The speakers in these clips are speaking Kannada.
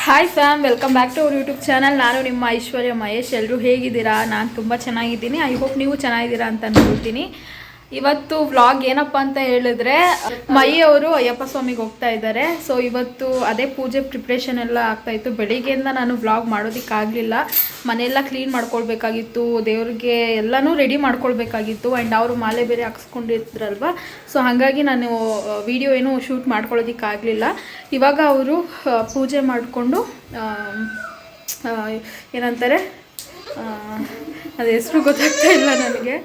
Hi fam, welcome back to our YouTube channel. ನಾನು ನಿಮ್ಮ ಐಶ್ವರ್ಯ ಮಹೇಶ್. ಎಲ್ಲರೂ ಹೇಗಿದ್ದೀರಾ? ನಾನು ತುಂಬ ಚೆನ್ನಾಗಿದ್ದೀನಿ. ಐ ಹೋಪ್ ನೀವು ಚೆನ್ನಾಗಿದ್ದೀರಾ ಅಂತ ಅನ್ಕೊಳ್ತೀನಿ. ಇವತ್ತು ವ್ಲಾಗ್ ಏನಪ್ಪ ಅಂತ ಹೇಳಿದ್ರೆ, ಅವರು ಅಯ್ಯಪ್ಪ ಸ್ವಾಮಿಗೆ ಹೋಗ್ತಾ ಇದ್ದಾರೆ. ಸೊ ಇವತ್ತು ಅದೇ ಪೂಜೆ ಪ್ರಿಪ್ರೇಷನ್ ಎಲ್ಲ ಆಗ್ತಾಯಿತ್ತು. ಬೆಳಿಗ್ಗೆಯಿಂದ ನಾನು ವ್ಲಾಗ್ ಮಾಡೋದಕ್ಕಾಗಲಿಲ್ಲ. ಮನೆಯೆಲ್ಲ ಕ್ಲೀನ್ ಮಾಡ್ಕೊಳ್ಬೇಕಾಗಿತ್ತು, ದೇವ್ರಿಗೆ ಎಲ್ಲನೂ ರೆಡಿ ಮಾಡ್ಕೊಳ್ಬೇಕಾಗಿತ್ತು. ಆ್ಯಂಡ್ ಅವರು ಮಾಲೆ ಬೇರೆ ಹಾಕ್ಸ್ಕೊಂಡಿದ್ರಲ್ವ, ಸೊ ಹಾಗಾಗಿ ನಾನು ವಿಡಿಯೋ ಏನೂ ಶೂಟ್ ಮಾಡ್ಕೊಳ್ಳೋದಕ್ಕಾಗಲಿಲ್ಲ. ಇವಾಗ ಅವರು ಪೂಜೆ ಮಾಡಿಕೊಂಡು ಏನಂತಾರೆ, ಅದು ಹೆಸರು ಗೊತ್ತಾಗ್ತಾ ಇಲ್ಲ ನನಗೆ.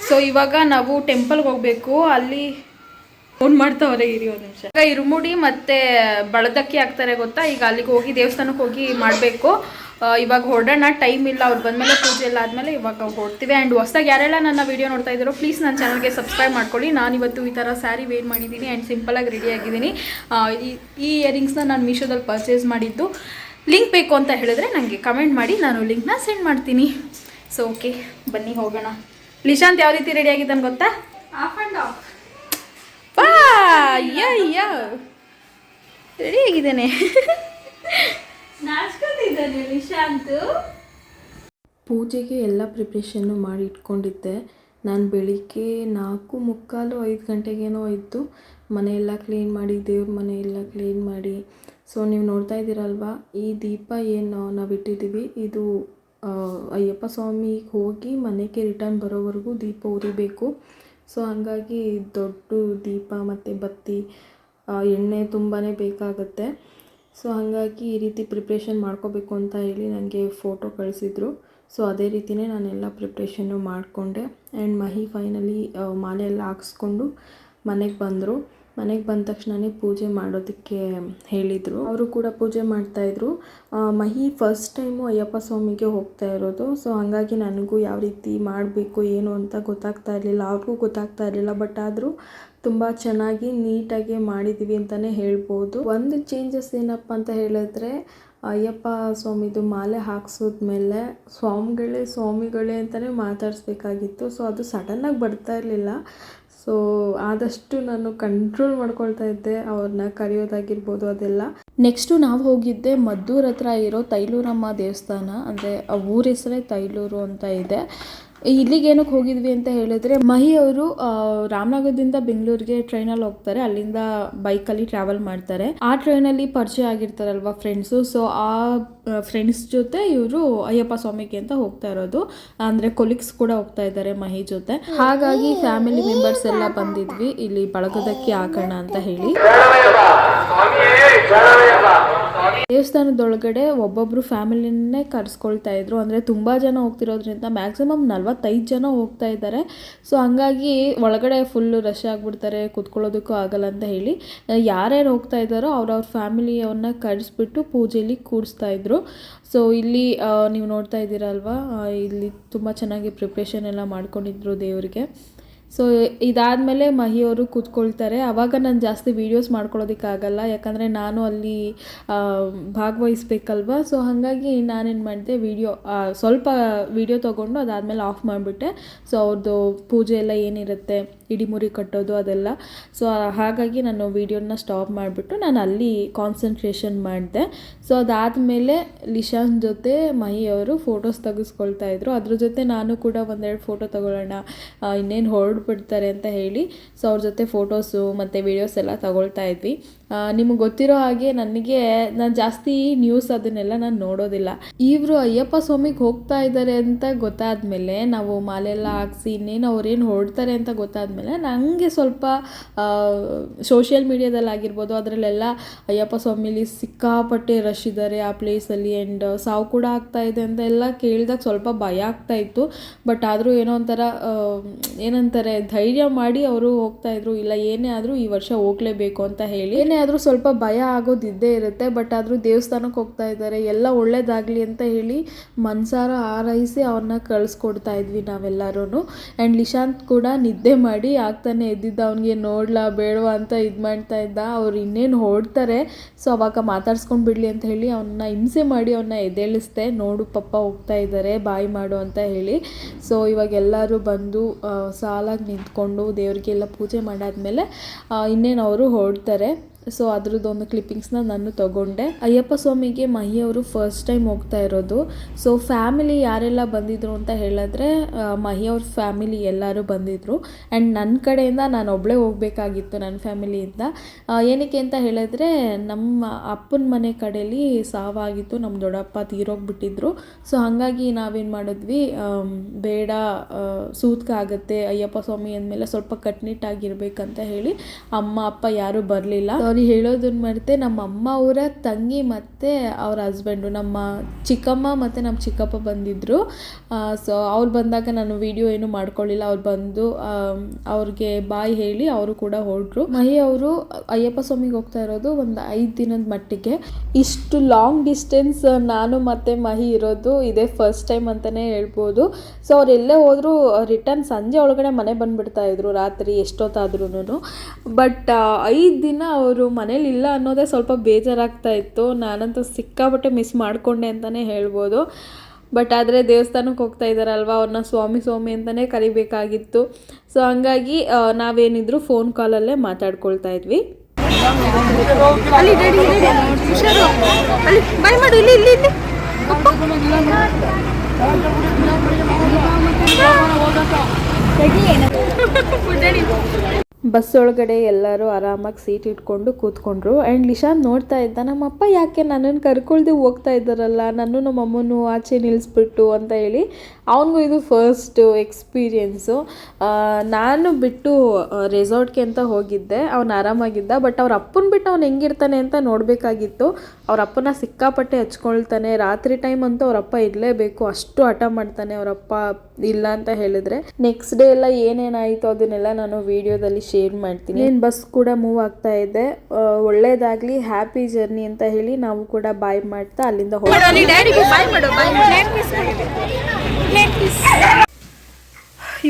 ಸೊ ಇವಾಗ ನಾವು ಟೆಂಪಲ್ಗೆ ಹೋಗಬೇಕು. ಅಲ್ಲಿ ಫೋನ್ ಮಾಡ್ತಾವ್ರೆ, ಇರಿ ಒಂದು ನಿಮಿಷ. ಈಗ ಇರುಮುಡಿ ಮತ್ತು ಬಳದಕ್ಕಿ ಹಾಕ್ತಾರೆ ಗೊತ್ತಾ, ಈಗ ಅಲ್ಲಿಗೆ ಹೋಗಿ ದೇವಸ್ಥಾನಕ್ಕೆ ಹೋಗಿ ಮಾಡಬೇಕು. ಇವಾಗ ಹೊರಡೋಣ, ಟೈಮ್ ಇಲ್ಲ. ಅವ್ರು ಬಂದಮೇಲೆ ಪೂಜೆ ಎಲ್ಲ ಆದಮೇಲೆ ಇವಾಗ ಹೊರಡ್ತೀವಿ. ಆ್ಯಂಡ್ ಹೊಸದಾಗಿ ಯಾರೆಲ್ಲ ನನ್ನ ವೀಡಿಯೋ ನೋಡ್ತಾ ಇದ್ದಾರೋ ಪ್ಲೀಸ್ ನನ್ನ ಚಾನಲ್ಗೆ ಸಬ್ಸ್ಕ್ರೈಬ್ ಮಾಡ್ಕೊಳ್ಳಿ. ನಾನಿವತ್ತು ಈ ಥರ ಸ್ಯಾರಿ ವೇರ್ ಮಾಡಿದ್ದೀನಿ ಆ್ಯಂಡ್ ಸಿಂಪಲಾಗಿ ರೆಡಿಯಾಗಿದ್ದೀನಿ. ಈ ಇಯರಿಂಗ್ಸ್ನ ನಾನು ಮೀಶೋದಲ್ಲಿ ಪರ್ಚೇಸ್ ಮಾಡಿದ್ದು. ಲಿಂಕ್ ಬೇಕು ಅಂತ ಹೇಳಿದ್ರೆ ನನಗೆ ಕಮೆಂಟ್ ಮಾಡಿ, ನಾನು ಲಿಂಕ್ನ ಸೆಂಡ್ ಮಾಡ್ತೀನಿ. ಸೊ ಓಕೆ, ಬನ್ನಿ ಹೋಗೋಣ. ಲಿಶಾಂತ್ ಯಾವ ರೀತಿ ರೆಡಿ ಆಗಿದ್ದಾನೆ ಗೊತ್ತಾ? ಆಫ್ ಆ್ಯಂಡ್ ಆಫ್ ಬಾ ಅಯ್ಯ ರೆಡಿ ಆಗಿದ್ದೇನೆ. ನಾಚ್ಕೊಂಡಿದ್ದಾನೆ ಲಿಶಾಂತ್. ಪೂಜೆಗೆ ಎಲ್ಲ ಪ್ರಿಪ್ರೇಷನ್ನು ಮಾಡಿ ಇಟ್ಕೊಂಡಿದ್ದೆ. ನಾನು ಬೆಳಿಗ್ಗೆ 4:45 5 ಗಂಟೆಗೇನೋ ಇದ್ದು ಮನೆಯೆಲ್ಲ ಕ್ಲೀನ್ ಮಾಡಿ, ದೇವ್ರ ಮನೆಯೆಲ್ಲ ಕ್ಲೀನ್ ಮಾಡಿ. ಸೊ ನೀವು ನೋಡ್ತಾ ಇದ್ದೀರಲ್ವ, ಈ ದೀಪ ಏನು ನಾವು ಇಟ್ಟಿದ್ದೀವಿ, ಇದು ಅಯ್ಯಪ್ಪ ಸ್ವಾಮಿಗೆ ಹೋಗಿ ಮನೆಗೆ ರಿಟರ್ನ್ ಬರೋವರೆಗೂ ದೀಪ ಉರಿಬೇಕು. ಸೊ ಹಾಗಾಗಿ ದೊಡ್ಡ ದೀಪ ಮತ್ತು ಬತ್ತಿ, ಎಣ್ಣೆ ತುಂಬಾ ಬೇಕಾಗುತ್ತೆ. ಸೊ ಹಾಗಾಗಿ ಈ ರೀತಿ ಪ್ರಿಪ್ರೇಷನ್ ಮಾಡ್ಕೋಬೇಕು ಅಂತ ಹೇಳಿ ನನಗೆ ಫೋಟೋ ಕಳಿಸಿದ್ರು. ಸೊ ಅದೇ ರೀತಿಯೇ ನಾನೆಲ್ಲ ಪ್ರಿಪ್ರೇಷನ್ನು ಮಾಡಿಕೊಂಡೆ. ಆ್ಯಂಡ್ ಮಹಿ ಫೈನಲಿ ಮಾಲೆ ಎಲ್ಲ ಹಾಕ್ಸ್ಕೊಂಡು ಮನೆಗೆ ಬಂದರು. ಮನೆಗೆ ಬಂದ ತಕ್ಷಣವೇ ಪೂಜೆ ಮಾಡೋದಕ್ಕೆ ಹೇಳಿದರು. ಅವರು ಕೂಡ ಪೂಜೆ ಮಾಡ್ತಾಯಿದ್ರು. ಮಹಿ ಫಸ್ಟ್ ಟೈಮು ಅಯ್ಯಪ್ಪ ಸ್ವಾಮಿಗೆ ಹೋಗ್ತಾ ಇರೋದು. ಸೊ ಹಾಗಾಗಿ ನನಗೂ ಯಾವ ರೀತಿ ಮಾಡಬೇಕು ಏನು ಅಂತ ಗೊತ್ತಾಗ್ತಾ ಇರಲಿಲ್ಲ, ಅವ್ರಿಗೂ ಗೊತ್ತಾಗ್ತಾ ಇರಲಿಲ್ಲ. ಬಟ್ ಆದರೂ ತುಂಬ ಚೆನ್ನಾಗಿ ನೀಟಾಗಿ ಮಾಡಿದ್ದೀವಿ ಅಂತಲೇ ಹೇಳ್ಬೋದು. ಒಂದು ಚೇಂಜಸ್ ಏನಪ್ಪ ಅಂತ ಹೇಳಿದ್ರೆ, ಅಯ್ಯಪ್ಪ ಸ್ವಾಮಿದು ಮಾಲೆ ಹಾಕ್ಸೋದ್ಮೇಲೆ ಸ್ವಾಮಿಗಳೇ ಅಂತಲೇ ಮಾತಾಡಿಸ್ಬೇಕಾಗಿತ್ತು. ಸೊ ಅದು ಸಡನ್ನಾಗಿ ಬರ್ತಾ ಇರಲಿಲ್ಲ. ಸೊ ಆದಷ್ಟು ನಾನು ಕಂಟ್ರೋಲ್ ಮಾಡ್ಕೊಳ್ತಾ ಇದ್ದೆ, ಅವ್ರನ್ನ ಕರೆಯೋದಾಗಿರ್ಬೋದು ಅದೆಲ್ಲ. ನೆಕ್ಸ್ಟು ನಾವು ಹೋಗಿದ್ದೆ ಮದ್ದೂರು ಹತ್ರ ಇರೋ ತೈಲೂರಮ್ಮ ದೇವಸ್ಥಾನ, ಅಂದರೆ ಆ ಊರ ಹೆಸರೇ ತೈಲೂರು ಅಂತ ಇದೆ. ಇಲ್ಲಿಗೆ ಏನಕ್ಕೆ ಹೋಗಿದ್ವಿ ಅಂತ ಹೇಳಿದ್ರೆ, ಮಹಿ ಅವರು ರಾಮನಗರದಿಂದ ಬೆಂಗಳೂರಿಗೆ ಟ್ರೈನಲ್ಲಿ ಹೋಗ್ತಾರೆ. ಅಲ್ಲಿಂದ ಬೈಕಲ್ಲಿ ಟ್ರಾವೆಲ್ ಮಾಡ್ತಾರೆ. ಆ ಟ್ರೈನಲ್ಲಿ ಪರಿಚಯ ಆಗಿರ್ತಾರಲ್ವ ಫ್ರೆಂಡ್ಸು. ಸೊ ಆ ಫ್ರೆಂಡ್ಸ್ ಜೊತೆ ಇವರು ಅಯ್ಯಪ್ಪ ಸ್ವಾಮಿಗೆ ಅಂತ ಹೋಗ್ತಾ ಇರೋದು. ಅಂದರೆ ಕೊಲೀಗ್ಸ್ ಕೂಡ ಹೋಗ್ತಾ ಇದ್ದಾರೆ ಮಹಿ ಜೊತೆ. ಹಾಗಾಗಿ ಫ್ಯಾಮಿಲಿ ಮೆಂಬರ್ಸ್ ಎಲ್ಲ ಬಂದಿದ್ವಿ ಇಲ್ಲಿ ಬಳಗದಕ್ಕೆ ಹಾಕೋಣ ಅಂತ ಹೇಳಿ. ದೇವಸ್ಥಾನದೊಳಗಡೆ ಒಬ್ಬೊಬ್ರು ಫ್ಯಾಮಿಲಿನೇ ಕರೆಸ್ಕೊಳ್ತಾ ಇದ್ರು. ಅಂದರೆ ತುಂಬ ಜನ ಹೋಗ್ತಿರೋದ್ರಿಂದ ಮ್ಯಾಕ್ಸಿಮಮ್ 45 ಜನ ಹೋಗ್ತಾ ಇದ್ದಾರೆ. ಸೊ ಹಂಗಾಗಿ ಒಳಗಡೆ ಫುಲ್ಲು ರಶ್ ಆಗಿಬಿಡ್ತಾರೆ, ಕೂತ್ಕೊಳ್ಳೋದಕ್ಕೂ ಆಗಲ್ಲ ಅಂತ ಹೇಳಿ ಯಾರ್ಯಾರು ಹೋಗ್ತಾ ಇದ್ದಾರೋ ಅವ್ರವ್ರ ಫ್ಯಾಮಿಲಿಯವ್ರನ್ನ ಕರೆಸ್ಬಿಟ್ಟು ಪೂಜೆಯಲ್ಲಿ ಕೂಡಿಸ್ತಾ ಇದ್ರು. ಸೊ ಇಲ್ಲಿ ನೀವು ನೋಡ್ತಾ ಇದ್ದೀರಲ್ವ, ಇಲ್ಲಿ ತುಂಬ ಚೆನ್ನಾಗಿ ಪ್ರಿಪ್ರೇಷನ್ ಎಲ್ಲ ಮಾಡ್ಕೊಂಡಿದ್ರು ದೇವರಿಗೆ. ಸೊ ಇದಾದಮೇಲೆ ಮಹಿಯವರು ಕೂತ್ಕೊಳ್ತಾರೆ. ಆವಾಗ ನಾನು ಜಾಸ್ತಿ ವೀಡಿಯೋಸ್ ಮಾಡ್ಕೊಳ್ಳೋದಕ್ಕಾಗಲ್ಲ, ಯಾಕಂದರೆ ನಾನು ಅಲ್ಲಿ ಭಾಗವಹಿಸ್ಬೇಕಲ್ವ. ಸೊ ಹಾಗಾಗಿ ನಾನೇನು ಮಾಡಿದೆ, ಸ್ವಲ್ಪ ವೀಡಿಯೋ ತೊಗೊಂಡು ಅದಾದಮೇಲೆ ಆಫ್ ಮಾಡಿಬಿಟ್ಟೆ. ಸೊ ಅವ್ರದ್ದು ಪೂಜೆ ಎಲ್ಲ ಏನಿರುತ್ತೆ, ಇಡಿಮುರಿ ಕಟ್ಟೋದು ಅದೆಲ್ಲ. ಸೊ ಹಾಗಾಗಿ ನಾನು ವೀಡಿಯೋನ ಸ್ಟಾಪ್ ಮಾಡಿಬಿಟ್ಟು ನಾನು ಅಲ್ಲಿ ಕಾನ್ಸಂಟ್ರೇಷನ್ ಮಾಡಿದೆ. ಸೊ ಅದಾದಮೇಲೆ ಲಿಶಾನ್ ಜೊತೆ ಮಹಿಯವರು ಫೋಟೋಸ್ ತೆಗೆಸ್ಕೊಳ್ತಾ ಇದ್ರು. ಅದ್ರ ಜೊತೆ ನಾನು ಕೂಡ ಒಂದೆರಡು ಫೋಟೋ ತೊಗೊಳ್ಳೋಣ, ಇನ್ನೇನು ಹೊರಡ್ಬಿಡ್ತಾರೆ ಅಂತ ಹೇಳಿ ಸೊ ಅವ್ರ ಜೊತೆ ಫೋಟೋಸು ಮತ್ತು ವೀಡಿಯೋಸ್ ಎಲ್ಲ ತಗೊಳ್ತಾ ಇದ್ವಿ. ನಿಮಗೆ ಗೊತ್ತಿರೋ ಹಾಗೆ ನಾನು ಜಾಸ್ತಿ ನ್ಯೂಸ್ ಅದನ್ನೆಲ್ಲ ನಾನು ನೋಡೋದಿಲ್ಲ. ಇವರು ಅಯ್ಯಪ್ಪ ಸ್ವಾಮಿಗೆ ಹೋಗ್ತಾ ಇದ್ದಾರೆ ಅಂತ ಗೊತ್ತಾದಮೇಲೆ, ನಾವು ಮಾಲೆಲ್ಲ ಹಾಕ್ಸಿ ಇನ್ನೇನು ಅವ್ರೇನು ಹೊರಡ್ತಾರೆ ಅಂತ ಗೊತ್ತಾದಮೇಲೆ ನನಗೆ ಸ್ವಲ್ಪ ಸೋಷಿಯಲ್ ಮೀಡಿಯಾದಲ್ಲಾಗಿರ್ಬೋದು ಅದರಲ್ಲೆಲ್ಲ ಅಯ್ಯಪ್ಪ ಸ್ವಾಮಿಲಿ ಸಿಕ್ಕಾಪಟ್ಟೆ ರಶ್ ಇದ್ದಾರೆ ಆ ಪ್ಲೇಸಲ್ಲಿ. ಆ್ಯಂಡ್ ಸಾವು ಕೂಡ ಆಗ್ತಾ ಇದೆ ಅಂತ ಎಲ್ಲ ಕೇಳಿದಾಗ ಸ್ವಲ್ಪ ಭಯ ಆಗ್ತಾ ಇತ್ತು. ಬಟ್ ಆದರೂ ಏನೋ ಒಂಥರ ಏನಂತಾರೆ, ಧೈರ್ಯ ಮಾಡಿ ಅವರು ಹೋಗ್ತಾಯಿದ್ರು. ಇಲ್ಲ ಏನೇ ಆದರೂ ಈ ವರ್ಷ ಹೋಗಲೇಬೇಕು ಅಂತ ಹೇಳಿ. ಏನೇ ಆದರೂ ಸ್ವಲ್ಪ ಭಯ ಆಗೋದಿದ್ದೇ ಇರುತ್ತೆ. ಬಟ್ ಆದರೂ ದೇವಸ್ಥಾನಕ್ಕೆ ಹೋಗ್ತಾ ಇದ್ದಾರೆ, ಎಲ್ಲ ಒಳ್ಳೇದಾಗಲಿ ಅಂತ ಹೇಳಿ ಮನಸಾರ ಹಾರೈಸಿ ಅವ್ರನ್ನ ಕಳಿಸ್ಕೊಡ್ತಾ ಇದ್ವಿ ನಾವೆಲ್ಲರೂ. ಆ್ಯಂಡ್ ಲಿಶಾಂತ್ ಕೂಡ ನಿದ್ದೆ ಮಾಡಿ ಆಗ್ತಾನೆ ಎದ್ದಿದ್ದ. ಅವನಿಗೆ ನೋಡ್ಲಾ ಬೇಡವಾ ಅಂತ ಇದು ಮಾಡ್ತಾ ಇದ್ದ. ಅವ್ರು ಇನ್ನೇನು ಹೊರಡ್ತಾರೆ, ಸೊ ಅವಾಗ ಮಾತಾಡ್ಸ್ಕೊಂಡು ಬಿಡಲಿ ಅಂತ ಹೇಳಿ ಅವನ್ನ ಹಿಂಸೆ ಮಾಡಿ ಅವನ್ನ ಎದ್ದೇಳಿಸ್ದೆ. ನೋಡು ಪಪ್ಪ ಹೋಗ್ತಾ ಇದ್ದಾರೆ, ಬಾಯ್ ಮಾಡು ಅಂತ ಹೇಳಿ. ಸೊ ಇವಾಗ ಎಲ್ಲರೂ ಬಂದು ಸಾಲಾಗಿ ನಿಂತ್ಕೊಂಡು ದೇವರಿಗೆಲ್ಲ ಪೂಜೆ ಮಾಡಾದ್ಮೇಲೆ ಇನ್ನೇನು ಅವರು ಹೊರಡ್ತಾರೆ. ಸೊ ಅದ್ರದ್ದೊಂದು ಕ್ಲಿಪ್ಪಿಂಗ್ಸ್ನ ನಾನು ತಗೊಂಡೆ. ಅಯ್ಯಪ್ಪ ಸ್ವಾಮಿಗೆ ಮಹಿಯವರು ಫಸ್ಟ್ ಟೈಮ್ ಹೋಗ್ತಾ ಇರೋದು. ಸೊ ಫ್ಯಾಮಿಲಿ ಯಾರೆಲ್ಲ ಬಂದಿದ್ರು ಅಂತ ಹೇಳಿದ್ರೆ ಮಹಿಯವ್ರ ಫ್ಯಾಮಿಲಿ ಎಲ್ಲರೂ ಬಂದಿದ್ದರು. ಆ್ಯಂಡ್ ನನ್ನ ಕಡೆಯಿಂದ ನಾನು ಒಬ್ಬಳೇ ಹೋಗಬೇಕಾಗಿತ್ತು ನನ್ನ ಫ್ಯಾಮಿಲಿಯಿಂದ. ಏನಕ್ಕೆ ಅಂತ ಹೇಳಿದ್ರೆ ನಮ್ಮ ಅಪ್ಪನ ಮನೆ ಕಡೆಯಲ್ಲಿ ಸಾವಾಗಿತ್ತು, ನಮ್ಮ ದೊಡ್ಡಪ್ಪ ತೀರೋಗ್ಬಿಟ್ಟಿದ್ರು. ಸೊ ಹಾಗಾಗಿ ನಾವೇನು ಮಾಡಿದ್ವಿ, ಬೇಡ ಸೂತ್ಕ ಆಗುತ್ತೆ ಅಯ್ಯಪ್ಪ ಸ್ವಾಮಿ ಅಂದಮೇಲೆ ಸ್ವಲ್ಪ ಕಟ್ನಿಟ್ಟಾಗಿರ್ಬೇಕಂತ ಹೇಳಿ ಅಮ್ಮ ಅಪ್ಪ ಯಾರೂ ಬರಲಿಲ್ಲ. ಅವ್ರಿಗೆ ಹೇಳೋದನ್ನ ಮರೆತೆ ನಮ್ಮ ಅಮ್ಮ ಅವರ ತಂಗಿ ಮತ್ತು ಅವ್ರ ಹಸ್ಬೆಂಡು, ನಮ್ಮ ಚಿಕ್ಕಮ್ಮ ಮತ್ತು ನಮ್ಮ ಚಿಕ್ಕಪ್ಪ ಬಂದಿದ್ದರು. ಸೊ ಅವ್ರು ಬಂದಾಗ ನಾನು ವಿಡಿಯೋ ಏನು ಮಾಡ್ಕೊಳ್ಳಿಲ್ಲ. ಅವ್ರು ಬಂದು ಅವ್ರಿಗೆ ಬಾಯ್ ಹೇಳಿ ಅವರು ಕೂಡ ಹೊರಟ್ರು. ಮಹಿ ಅವರು ಅಯ್ಯಪ್ಪ ಸ್ವಾಮಿಗೆ ಹೋಗ್ತಾ ಇರೋದು ಒಂದು 5 ದಿನದ ಮಟ್ಟಿಗೆ. ಇಷ್ಟು ಲಾಂಗ್ ಡಿಸ್ಟೆನ್ಸ್ ನಾನು ಮತ್ತು ಮಹಿ ಇರೋದು ಇದೇ ಫಸ್ಟ್ ಟೈಮ್ ಅಂತಲೇ ಹೇಳ್ಬೋದು. ಸೊ ಅವ್ರು ಎಲ್ಲೇ ಹೋದರೂ ರಿಟರ್ನ್ ಸಂಜೆ ಒಳಗಡೆ ಮನೆ ಬಂದುಬಿಡ್ತಾ ಇದ್ರು, ರಾತ್ರಿ ಎಷ್ಟೊತ್ತಾದ್ರೂ. ಬಟ್ 5 ದಿನ ಅವರು ಮನೇಲಿ ಇಲ್ಲ ಅನ್ನೋದೇ ಸ್ವಲ್ಪ ಬೇಜಾರಾಗ್ತಾ ಇತ್ತು. ನಾನಂತೂ ಸಿಕ್ಕಾಪಟ್ಟೆ ಮಿಸ್ ಮಾಡಿಕೊಂಡೆ ಅಂತಲೇ ಹೇಳ್ಬೋದು. ಬಟ್ ಆದರೆ ದೇವಸ್ಥಾನಕ್ಕೆ ಹೋಗ್ತಾ ಇದ್ದಾರಲ್ವ, ಅವ್ರನ್ನ ಸ್ವಾಮಿ ಸ್ವಾಮಿ ಅಂತಲೇ ಕರಿಬೇಕಾಗಿತ್ತು. ಸೊ ಹಂಗಾಗಿ ನಾವೇನಿದ್ರು ಫೋನ್ ಕಾಲಲ್ಲೇ ಮಾತಾಡ್ಕೊಳ್ತಾ ಇದ್ವಿ. ಬಸ್ ಒಳಗಡೆ ಎಲ್ಲರೂ ಆರಾಮಾಗಿ ಸೀಟ್ ಇಟ್ಕೊಂಡು ಕೂತ್ಕೊಂಡ್ರು. ಆ್ಯಂಡ್ ಲಿಶಾಂತ್ ನೋಡ್ತಾ ಇದ್ದ, ನಮ್ಮಪ್ಪ ಯಾಕೆ ನನ್ನನ್ನು ಕರ್ಕೊಳ್ದೆ ಹೋಗ್ತಾ ಇದ್ದಾರಲ್ಲ, ನಾನು ನಮ್ಮ ಅಮ್ಮನೂ ಆಚೆ ನಿಲ್ಲಿಸ್ಬಿಟ್ಟು ಅಂತ ಹೇಳಿ. ಅವನಿಗೂ ಇದು ಫಸ್ಟ್ ಎಕ್ಸ್ಪೀರಿಯೆನ್ಸು. ನಾನು ಬಿಟ್ಟು ರೆಸಾರ್ಟ್ಗೆ ಅಂತ ಹೋಗಿದ್ದೆ, ಅವನು ಆರಾಮಾಗಿದ್ದ. ಬಟ್ ಅವ್ರ ಅಪ್ಪನ ಬಿಟ್ಟು ಅವ್ನು ಹೆಂಗಿರ್ತಾನೆ ಅಂತ ನೋಡಬೇಕಾಗಿತ್ತು. ಅವ್ರ ಅಪ್ಪನ ಸಿಕ್ಕಾಪಟ್ಟೆ ಹಚ್ಕೊಳ್ತಾನೆ. ರಾತ್ರಿ ಟೈಮ್ ಅಂತೂ ಅವರಪ್ಪ ಇರಲೇಬೇಕು, ಅಷ್ಟು ಹಠ ಮಾಡ್ತಾನೆ ಅವರಪ್ಪ ಇಲ್ಲ ಅಂತ ಹೇಳಿದ್ರೆ. ನೆಕ್ಸ್ಟ್ ಡೇ ಎಲ್ಲ ಏನೇನಾಯಿತು ಅದನ್ನೆಲ್ಲ ನಾನು ವಿಡಿಯೋದಲ್ಲಿ ಶೇರ್ ಮಾಡ್ತೀನಿ. ಏನು ಬಸ್ ಕೂಡ ಮೂವ್ ಆಗ್ತಾ ಇದೆ. ಒಳ್ಳೇದಾಗಲಿ, ಹ್ಯಾಪಿ ಜರ್ನಿ ಅಂತ ಹೇಳಿ ನಾವು ಕೂಡ ಬಾಯ್ ಮಾಡ್ತಾ ಅಲ್ಲಿಂದ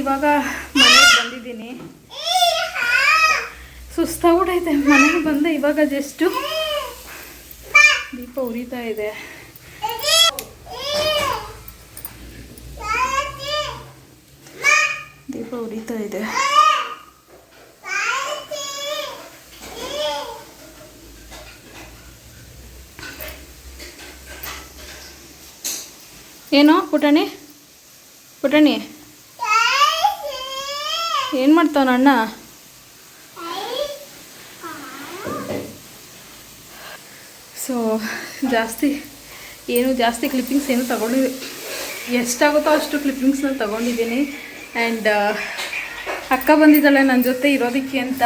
ಇವಾಗ ಮನೆಗೆ ಬಂದಿದ್ದೀನಿ. ಸುಸ್ತಾಗ್ಬಿಟ್ಟೈತೆ. ಮನೆಗೆ ಬಂದೆ ಇವಾಗ ಜಸ್ಟು. ದೀಪ ಉರಿತಾ ಇದೆ. ದೀಪ ಉರಿತಾ ಇದೆ. ಏನೋ ಪುಟಾಣಿ ಪುಟಾಣಿ ಏನು ಮಾಡ್ತಾವ ಅಣ್ಣ? ಸೊ ಜಾಸ್ತಿ ಕ್ಲಿಪ್ಪಿಂಗ್ಸ್ ಏನು ತಗೊಂಡಿದ್ದೆ, ಎಷ್ಟಾಗುತ್ತೋ ಅಷ್ಟು ಕ್ಲಿಪ್ಪಿಂಗ್ಸ್ನ ತೊಗೊಂಡಿದ್ದೀನಿ. ಆ್ಯಂಡ್ ಅಕ್ಕ ಬಂದಿದ್ದಾಳೆ ನನ್ನ ಜೊತೆ ಇರೋದಕ್ಕೆ ಅಂತ.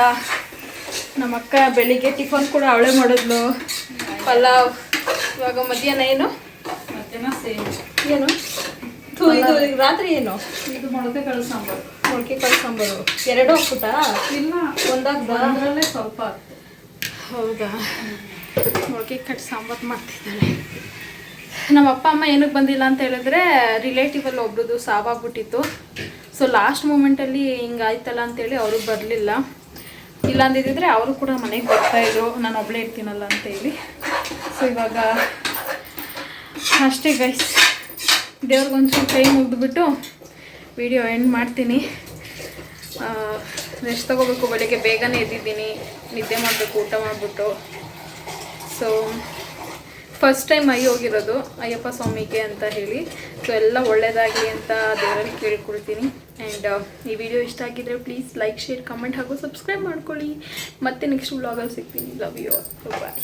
ನಮ್ಮ ಅಕ್ಕ ಬೆಳಿಗ್ಗೆ ಟಿಫನ್ ಕೂಡ ಅವಳೇ ಮಾಡಿದ್ಲು, ಪಲಾವ್. ಇವಾಗ ಮಧ್ಯಾಹ್ನ ಏನು ಏನು ಇದು ರಾತ್ರಿ ಏನು? ಇದು ಮೊಳಕೆ ಕಾಳು ಸಾಂಬಾರು. ಎರಡು ಹಾಕ್ಬಿಟ್ಟಾ? ಇಲ್ಲ, ಒಂದರಲ್ಲೇ ಸ್ವಲ್ಪ. ಹೌದಾ? ಮೊಳಕೆ ಕಾಳು ಸಾಂಬಾರು ಮಾಡ್ತಿದ್ದಾಳೆ. ನಮ್ಮ ಅಪ್ಪ ಅಮ್ಮ ಏನಕ್ಕೆ ಬಂದಿಲ್ಲ ಅಂತ ಹೇಳಿದ್ರೆ ರಿಲೇಟಿವಲ್ಲಿ ಒಬ್ರದ್ದು ಸಾವಾಗ್ಬಿಟ್ಟಿತ್ತು. ಸೊ ಲಾಸ್ಟ್ ಮೂಮೆಂಟಲ್ಲಿ ಹಿಂಗಾಯ್ತಲ್ಲ ಅಂತೇಳಿ ಅವರು ಬರಲಿಲ್ಲ. ಇಲ್ಲ ಅಂದಿದ್ದರೆ ಅವರು ಕೂಡ ಮನೆಗೆ ಬರ್ತಾಯಿದ್ರು, ನಾನು ಒಬ್ಬಳೇ ಇರ್ತೀನಲ್ಲ ಅಂತೇಳಿ. ಸೊ ಇವಾಗ ಅಷ್ಟೇ ಗೈಸ್, ದೇವ್ರಿಗೊಂಚೂರು ಕೈ ಮುಗಿದ್ಬಿಟ್ಟು ವಿಡಿಯೋ ಎಂಡ್ ಮಾಡ್ತೀನಿ. ರೆಸ್ಟ್ ತೊಗೋಬೇಕು. ಬೆಳಗ್ಗೆ ಬೇಗನೆ ಎದ್ದಿದ್ದೀನಿ, ನಿದ್ದೆ ಮಾಡಬೇಕು ಊಟ ಮಾಡಿಬಿಟ್ಟು. ಸೊ ಫಸ್ಟ್ ಟೈಮ್ ಹೋಗಿರೋದು ಅಯ್ಯಪ್ಪ ಸ್ವಾಮಿಗೆ ಅಂತ ಹೇಳಿ. ಸೊ ಎಲ್ಲ ಒಳ್ಳೆಯದಾಗಲಿ ಅಂತ ದೇವರಲ್ಲಿ ಕೇಳ್ಕೊಳ್ತೀನಿ. ಆ್ಯಂಡ್ ಈ ವಿಡಿಯೋ ಇಷ್ಟ ಆಗಿದ್ದರೆ ಪ್ಲೀಸ್ ಲೈಕ್, ಶೇರ್, ಕಮೆಂಟ್ ಹಾಗೂ ಸಬ್ಸ್ಕ್ರೈಬ್ ಮಾಡ್ಕೊಳ್ಳಿ. ಮತ್ತೆ ನೆಕ್ಸ್ಟ್ ವ್ಲಾಗಲ್ಲಿ ಸಿಗ್ತೀನಿ. Love you all. ಬಾಯ್.